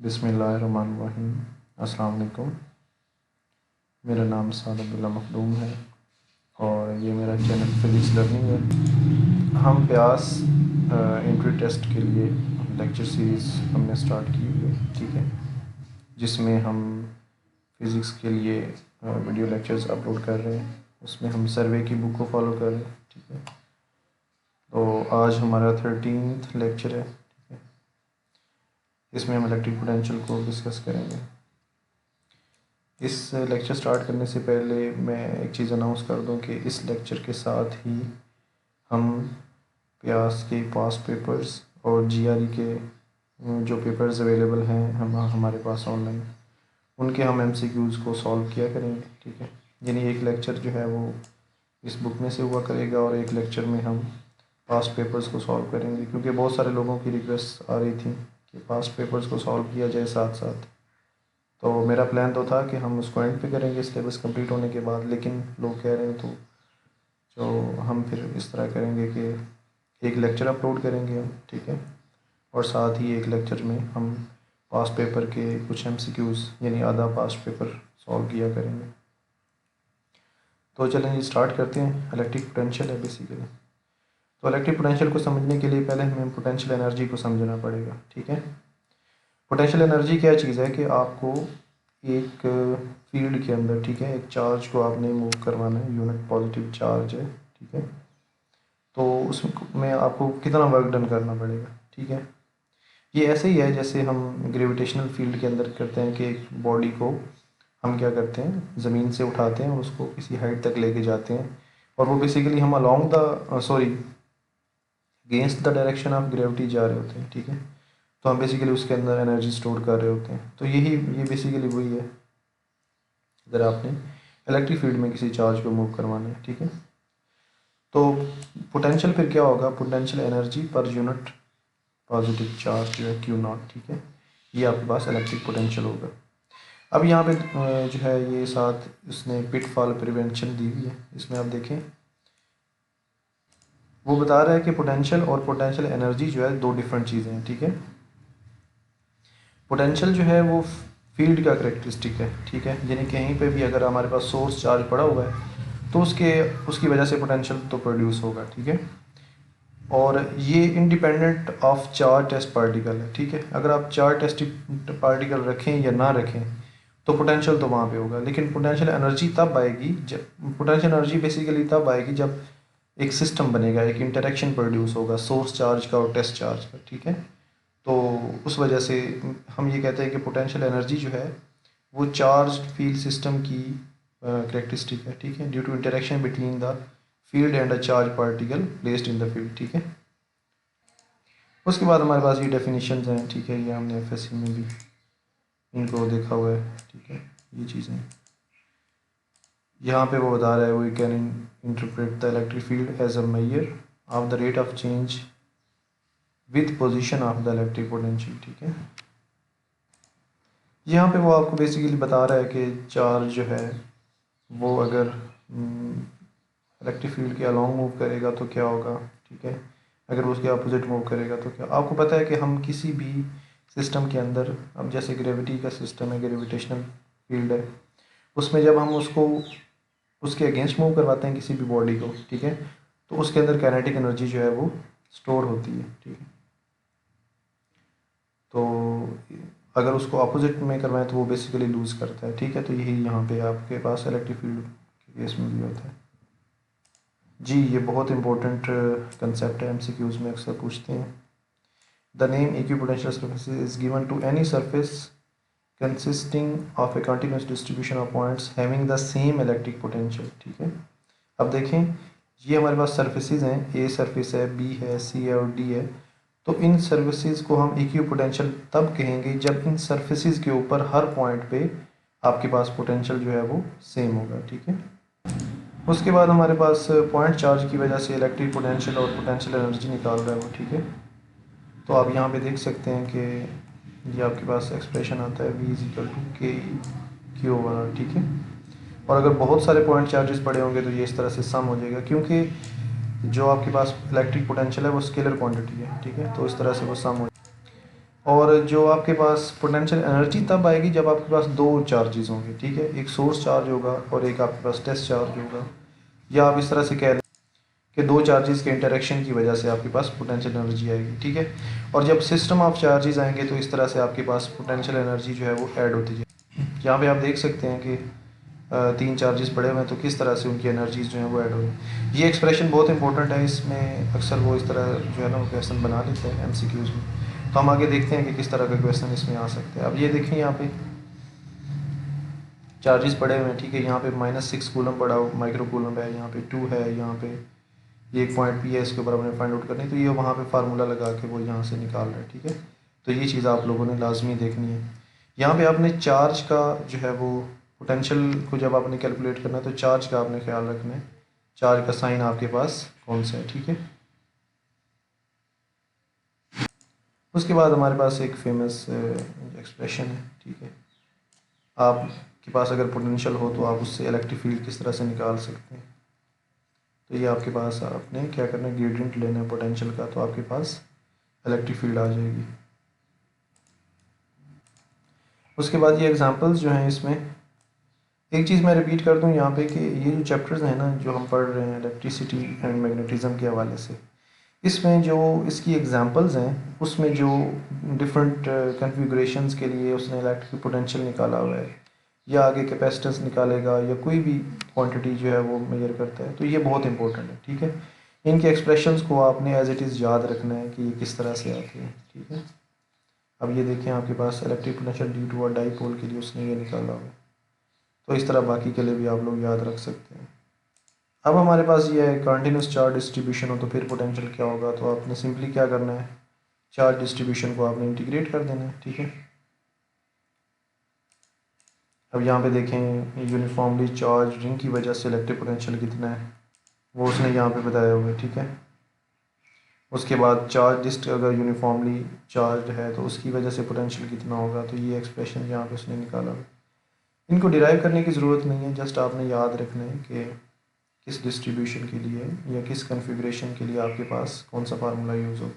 बिस्मिल्लाहिर्रहमानिर्रहीम। अस्सलाम वालेकुम। मेरा नाम साद अब्दुल्ला मखदूम है और ये मेरा चैनल फिज़िक्स लर्निंग है। हम प्यास एंट्री टेस्ट के लिए लेक्चर सीरीज़ हमने स्टार्ट की हुई है, ठीक है, जिसमें हम फ़िज़िक्स के लिए वीडियो लेक्चर्स अपलोड कर रहे हैं। उसमें हम सर्वे की बुक को फॉलो कर रहे हैं, ठीक है। तो आज हमारा 13th लेक्चर है, ठीक है। इसमें हम इलेक्ट्रिक पोटेंशियल को डिस्कस करेंगे। इस लेक्चर स्टार्ट करने से पहले मैं एक चीज़ अनाउंस कर दूं कि इस लेक्चर के साथ ही हम प्यास के पास पेपर्स और जीआरई के जो पेपर्स अवेलेबल हैं हमारे पास ऑनलाइन, उनके हम एमसीक्यूज़ को सॉल्व किया करेंगे, ठीक है। यानी एक लेक्चर जो है वो इस बुक में से हुआ करेगा और एक लेक्चर में हम पास्ट पेपर्स को सॉल्व करेंगे, क्योंकि बहुत सारे लोगों की रिक्वेस्ट आ रही थी कि पास्ट पेपर्स को सॉल्व किया जाए साथ साथ। तो मेरा प्लान तो था कि हम उसको एंड पे करेंगे सिलेबस कंप्लीट होने के बाद, लेकिन लोग कह रहे हैं तो जो हम फिर इस तरह करेंगे कि एक लेक्चर अपलोड करेंगे हम, ठीक है, और साथ ही एक लेक्चर में हम पास्ट पेपर के कुछ एमसीक्यूज़ यानी आधा पास्ट पेपर सॉल्व किया करेंगे। तो चलें जी स्टार्ट करते हैं। इलेक्ट्रिक पोटेंशियल है बेसिकली। तो इलेक्ट्रिक पोटेंशियल को समझने के लिए पहले हमें पोटेंशियल एनर्जी को समझना पड़ेगा, ठीक है। पोटेंशियल एनर्जी क्या चीज़ है कि आपको एक फील्ड के अंदर, ठीक है, एक चार्ज को आपने मूव करवाना है, यूनिट पॉजिटिव चार्ज है, ठीक है, तो उसमें आपको कितना वर्क डन करना पड़ेगा, ठीक है। ये ऐसे ही है जैसे हम ग्रेविटेशनल फील्ड के अंदर करते हैं कि एक बॉडी को हम क्या करते हैं, ज़मीन से उठाते हैं और उसको किसी हाइट तक लेके जाते हैं, और वो बेसिकली हम along the against the direction of gravity जा रहे होते हैं, ठीक है। तो हम बेसिकली उसके अंदर एनर्जी स्टोर कर रहे होते हैं। तो ये बेसिकली वही है अगर आपने इलेक्ट्रिक फील्ड में किसी चार्ज को मूव करवाना है, ठीक है। तो पोटेंशियल फिर क्या होगा, potential energy per unit positive charge जो है क्यू नॉट, ठीक है, ये आपके पास इलेक्ट्रिक पोटेंशियल होगा। अब यहाँ पे जो है ये साथ उसने पिटफॉल प्रिवेंशन दी हुई है। इसमें आप देखें वो बता रहा है कि पोटेंशियल और पोटेंशियल एनर्जी जो है दो डिफरेंट चीज़ें हैं, ठीक है। पोटेंशियल जो है वो फील्ड का करेक्टरिस्टिक है, ठीक है, यानी कहीं पे भी अगर हमारे पास सोर्स चार्ज पड़ा हुआ है तो उसकी वजह से पोटेंशियल तो प्रोड्यूस होगा, ठीक है। और ये independent of charge test particle है, ठीक है। अगर आप चार्ज टेस्ट पार्टिकल रखें या ना रखें तो पोटेंशियल तो वहाँ पे होगा, लेकिन पोटेंशियल एनर्जी तब आएगी जब पोटेंशियल एनर्जी बेसिकली तब आएगी जब एक सिस्टम बनेगा, एक इंटरेक्शन प्रोड्यूस होगा सोर्स चार्ज का और टेस्ट चार्ज का, ठीक है। तो उस वजह से हम ये कहते हैं कि पोटेंशियल एनर्जी जो है वो चार्ज फील्ड सिस्टम की करेक्टरिस्टिक है, ठीक है, due to interaction between the field and a charge particle placed in the field, ठीक है। उसके बाद हमारे पास ये डेफिनेशंस हैं, ठीक है, ये हमने एफएससी में भी इनको देखा हुआ है, ठीक है, ये चीज़ें यहाँ पे वो बता रहा है we can interpret the electric field as a measure of the rate of change with position of the electric potential, ठीक है। यहाँ पे वो आपको बेसिकली बता रहा है कि चार्ज जो है वो अगर इलेक्ट्रिक फील्ड के अलॉन्ग मूव करेगा तो क्या होगा, ठीक है, अगर उसके अपोजिट मूव करेगा तो क्या। आपको पता है कि हम किसी भी सिस्टम के अंदर, अब जैसे ग्रेविटी का सिस्टम है, ग्रेविटेशनल फील्ड है, उसमें जब हम उसको उसके अगेंस्ट मूव करवाते हैं किसी भी बॉडी को, ठीक है, तो उसके अंदर काइनेटिक एनर्जी जो है वो स्टोर होती है, ठीक है। तो अगर उसको अपोजिट में करवाएं तो वो बेसिकली लूज़ करता है, ठीक है। तो यही यहाँ पे आपके पास इलेक्ट्रिक फील्ड के केस में भी होता है जी। ये बहुत इंपॉर्टेंट कंसेप्ट है, एमसीक्यूज में अक्सर पूछते हैं। The name equipotential surface is given to any surface consisting of a continuous distribution of points having the same electric potential, ठीक है। अब देखें ये हमारे पास सर्फेसिज हैं, ए सरफेस है, बी है, सी है और डी है। तो इन सर्फेसिज को हम इक्विपोटेंशियल तब कहेंगे जब इन सर्फेसिज के ऊपर हर पॉइंट पे आपके पास पोटेंशियल जो है वो सेम होगा, ठीक है। उसके बाद हमारे पास पॉइंट चार्ज की वजह से इलेक्ट्रिक पोटेंशियल और पोटेंशियल एनर्जी निकाल रहा है वो, ठीक है। तो आप यहाँ पे देख सकते हैं कि ये आपके पास एक्सप्रेशन आता है V इज इक्वल टू के क्यू ओवर आर, ठीक है। और अगर बहुत सारे पॉइंट चार्जेस पड़े होंगे तो ये इस तरह से सम हो जाएगा, क्योंकि जो आपके पास इलेक्ट्रिक पोटेंशियल है वो स्केलर क्वांटिटी है, ठीक है, तो इस तरह से वो सम हो। और जो आपके पास पोटेंशियल एनर्जी तब आएगी जब आपके पास दो चार्जेस होंगे, ठीक है, एक सोर्स चार्ज होगा और एक आपके पास टेस्ट चार्ज होगा, या आप इस तरह से कह लें कि दो चार्जेस के इंटरेक्शन की वजह से आपके पास पोटेंशियल एनर्जी आएगी, ठीक है। और जब सिस्टम ऑफ चार्जेस आएंगे तो इस तरह से आपके पास पोटेंशियल एनर्जी जो है वो ऐड होती जाएगी। यहाँ पे आप देख सकते हैं कि तीन चार्जेस पड़े हुए हैं, तो किस तरह से उनकी एनर्जीज जो है वो ऐड हो रही है। ये एक्सप्रेशन बहुत इंपॉर्टेंट है, इसमें अक्सर वो इस तरह जो है ना वो क्वेश्चन बना लेते हैं एमसीक्यूज़ में। तो हम आगे देखते हैं कि किस तरह का क्वेश्चन इसमें आ सकते हैं। अब ये देखें, यहाँ पे चार्जेस पड़े हुए हैं, ठीक है। यहाँ पे -6 कूलम पड़ा हुआ माइक्रो कूलम है, यहाँ पे 2 है, यहाँ पे ये एक पॉइंट पी है, इसके ऊपर हमने फाइंड आउट करनी है। तो ये वहाँ पे फार्मूला लगा के वो यहाँ से निकाल रहे हैं, ठीक है। तो ये चीज़ आप लोगों ने लाजमी देखनी है। यहाँ पे आपने चार्ज का जो है वो पोटेंशियल को जब आपने कैलकुलेट करना है तो चार्ज का आपने ख्याल रखना है, चार्ज का साइन आपके पास कौन सा है, ठीक है। उसके बाद हमारे पास एक फेमस एक्सप्रेशन है, ठीक है। आपके पास अगर पोटेंशियल हो तो आप उससे इलेक्ट्रिक फील्ड किस तरह से निकाल सकते हैं। तो ये आपके पास आपने क्या करना है, ग्रेडियंट लेना है पोटेंशियल का, तो आपके पास इलेक्ट्रिक फील्ड आ जाएगी। उसके बाद ये एग्जांपल्स जो हैं, इसमें एक चीज़ मैं रिपीट कर दूं यहाँ पे कि ये जो चैप्टर्स हैं ना जो हम पढ़ रहे हैं इलेक्ट्रिसिटी एंड मैग्नेटिज्म के हवाले से, इसमें जो इसकी एग्जांपल्स हैं उसमें जो डिफरेंट कन्फिगरेशंस के लिए उसने इलेक्ट्रिक पोटेंशियल निकाला हुआ है, या आगे कैपेसिटेंस निकालेगा, या कोई भी क्वांटिटी जो है वो मेजर करता है, तो ये बहुत इंपॉर्टेंट है, ठीक है। इनके एक्सप्रेशंस को आपने एज इट इज़ याद रखना है कि ये किस तरह से आते हैं, ठीक है। अब ये देखें, आपके पास electric potential due to a dipole के लिए उसने ये निकाला हुआ है। तो इस तरह बाकी के लिए भी आप लोग याद रख सकते हैं। अब हमारे पास ये है कंटिन्यूस चार्ज डिस्ट्रीब्यूशन हो तो फिर पोटेंशियल क्या होगा। तो आपने सिंपली क्या करना है, चार्ज डिस्ट्रीब्यूशन को आपने इंटीग्रेट कर देना है, ठीक है। अब यहाँ पे देखें, यूनिफॉर्मली चार्ज रिंग की वजह से इलेक्ट्रिक पोटेंशियल कितना है वो उसने यहाँ पे बताया हुआ है, ठीक है। उसके बाद चार्ज डिस्ट अगर यूनिफॉर्मली चार्ज है तो उसकी वजह से पोटेंशियल कितना होगा, तो ये एक्सप्रेशन यहाँ पे उसने निकाला हुआ है। इनको डिराइव करने की ज़रूरत नहीं है, जस्ट आपने याद रखना है कि किस डिस्ट्रीब्यूशन के लिए या किस कन्फिग्रेशन के लिए आपके पास कौन सा फार्मूला यूज़ हो।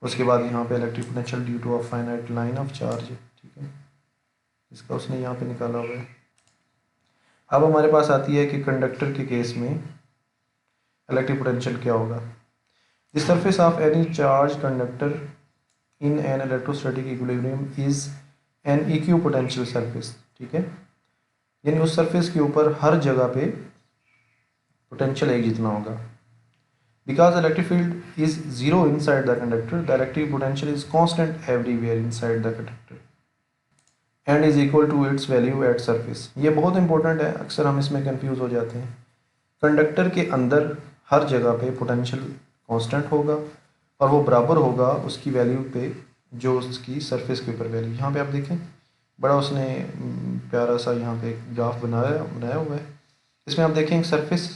उसके बाद यहाँ पे electric potential due to a finite line of charge, ठीक है, इसका उसने यहाँ पे निकाला हुआ है। अब हमारे पास आती है कि कंडक्टर के केस में इलेक्ट्रिक पोटेंशियल क्या होगा। The surface of any charge conductor in an electrostatic equilibrium is an equipotential surface, ठीक है। यानी उस सरफेस के ऊपर हर जगह पे पोटेंशियल एक जितना होगा। Because electric field is zero inside the conductor, the electric potential is constant everywhere inside the conductor and is equal to its value at surface. ये बहुत इंपॉर्टेंट है, अक्सर हम इसमें कंफ्यूज हो जाते हैं। कंडक्टर के अंदर हर जगह पे पोटेंशियल कांस्टेंट होगा और वो बराबर होगा उसकी वैल्यू पे जो उसकी सरफेस के ऊपर वैल्यू। यहाँ पे आप देखें, बड़ा उसने प्यारा सा यहाँ पे एक ग्राफ बनाया हुआ है। इसमें आप देखें सरफेस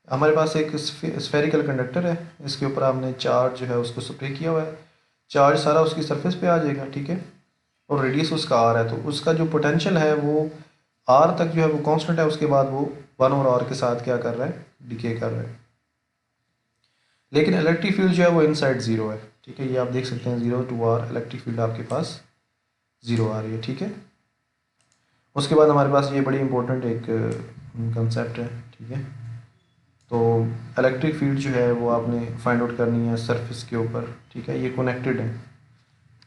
हमारे पास एक स्फेरिकल कंडक्टर है, इसके ऊपर आपने चार्ज जो है उसको स्प्रे किया हुआ है, चार्ज सारा उसकी सरफेस पे आ जाएगा, ठीक है। और रेडियस उसका आर है, तो उसका जो पोटेंशियल है वो आर तक जो है वो कांस्टेंट है, उसके बाद वो 1/r के साथ क्या कर रहा है, डिके कर रहा है। लेकिन इलेक्ट्रिक फील्ड जो है वो इनसाइड ज़ीरो है, ठीक है। ये आप देख सकते हैं 0 to r इलेक्ट्रिक फील्ड आपके पास 0 आ रही है, ठीक है। उसके बाद हमारे पास ये बड़ी इंपॉर्टेंट एक कंसेप्ट है, ठीक है। तो इलेक्ट्रिक फील्ड जो है वो आपने फाइंड आउट करनी है सरफेस के ऊपर, ठीक है। ये कनेक्टेड है,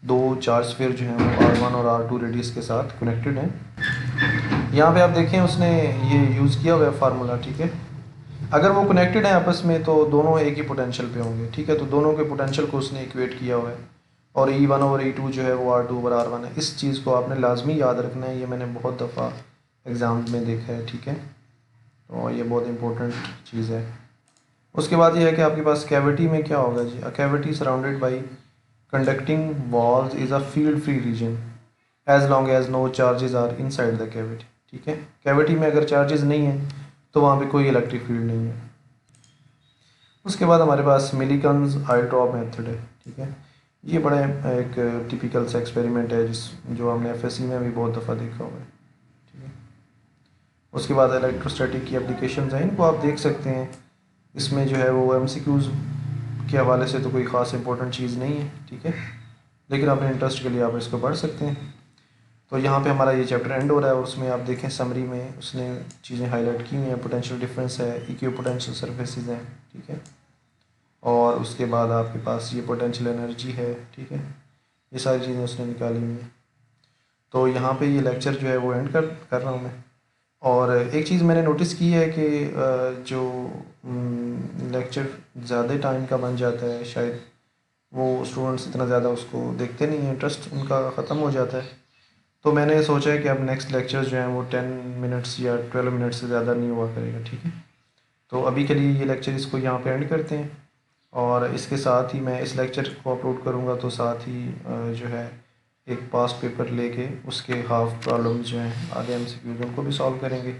दो चार्ज स्फीयर जो हैं वो r1 और r2 रेडियस के साथ कनेक्टेड हैं। यहाँ पे आप देखें उसने ये यूज़ किया हुआ है फार्मूला, ठीक है। अगर वो कनेक्टेड हैं आपस में तो दोनों एक ही पोटेंशियल पे होंगे, ठीक है। तो दोनों के पोटेंशियल को उसने इक्वेट किया हुआ है और E1/E2 जो है वो R2/R1 है। इस चीज़ को आपने लाजमी याद रखना है, ये मैंने बहुत दफ़ा एग्ज़ाम में देखा है, ठीक है। तो ये बहुत इंपॉर्टेंट चीज़ है। उसके बाद ये है कि आपके पास कैविटी में क्या होगा जी, a cavity surrounded by conducting walls is a field free region as long as no charges are inside the cavity, ठीक है। कैविटी में अगर चार्जेस नहीं है तो वहाँ पे कोई इलेक्ट्रिक फील्ड नहीं है। उसके बाद हमारे पास मिलीकन्स आई ड्रॉप मेथड है, ठीक है। ये बड़ा एक टिपिकल सा एक्सपेरिमेंट है जो हमने एफएससी में भी बहुत दफ़ा देखा हुआ है, ठीक है। उसके बाद इलेक्ट्रोस्टैटिक की एप्लीकेशंस हैं, इनको आप देख सकते हैं। इसमें जो है वो एमसीक्यूज़ के हवाले से तो कोई ख़ास इंपॉर्टेंट चीज़ नहीं है, ठीक है। लेकिन अपने इंटरेस्ट के लिए आप इसको पढ़ सकते हैं। तो यहाँ पे हमारा ये चैप्टर एंड हो रहा है और उसमें आप देखें समरी में उसने चीज़ें हाईलाइट की हुई हैं। पोटेंशियल डिफरेंस है, इक्वी पोटेंशियल सर्फेसिस हैं, ठीक है, और उसके बाद आपके पास ये पोटेंशियल एनर्जी है, ठीक है, ये सारी चीज़ें उसने निकाली हुई हैं। तो यहाँ पे ये लेक्चर जो है वो एंड कर रहा हूँ मैं। और एक चीज़ मैंने नोटिस की है कि जो लेक्चर ज़्यादा टाइम का बन जाता है, शायद वो स्टूडेंट्स इतना ज़्यादा उसको देखते नहीं हैं, इंटरेस्ट उनका ख़त्म हो जाता है। तो मैंने सोचा है कि अब नेक्स्ट लेक्चर जो हैं वो 10 मिनट्स या 12 मिनट्स से ज़्यादा नहीं हुआ करेगा, ठीक है। तो अभी के लिए ये लेक्चर इसको यहाँ पे एंड करते हैं, और इसके साथ ही मैं इस लेक्चर को अपलोड करूँगा, तो साथ ही जो है एक पास्ट पेपर लेके उसके हाफ प्रॉब्लम्स जो हैं आगे एमसीक्यूज उनको भी सॉल्व करेंगे।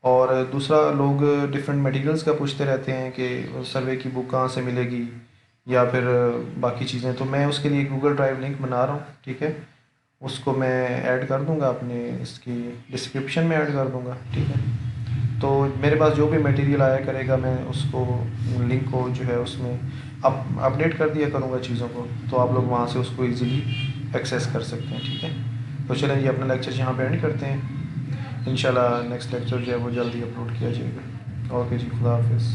और दूसरा, लोग डिफरेंट मटेरियल्स का पूछते रहते हैं कि सर्वे की बुक कहाँ से मिलेगी या फिर बाकी चीज़ें, तो मैं उसके लिए गूगल ड्राइव लिंक बना रहा हूँ, ठीक है, उसको मैं ऐड कर दूँगा अपने इसकी डिस्क्रिप्शन में ऐड कर दूँगा, ठीक है। तो मेरे पास जो भी मटेरियल आया करेगा मैं उसको लिंक को जो है उसमें अपडेट कर दिया करूँगा चीज़ों को, तो आप लोग वहाँ से उसको इजीली एक्सेस कर सकते हैं, ठीक है। तो चलें ये अपना लेक्चर यहाँ पे एंड करते हैं। इंशाल्लाह नेक्स्ट लेक्चर जो है वो जल्दी अपलोड किया जाएगा। ओके जी, खुदा हाफिज़।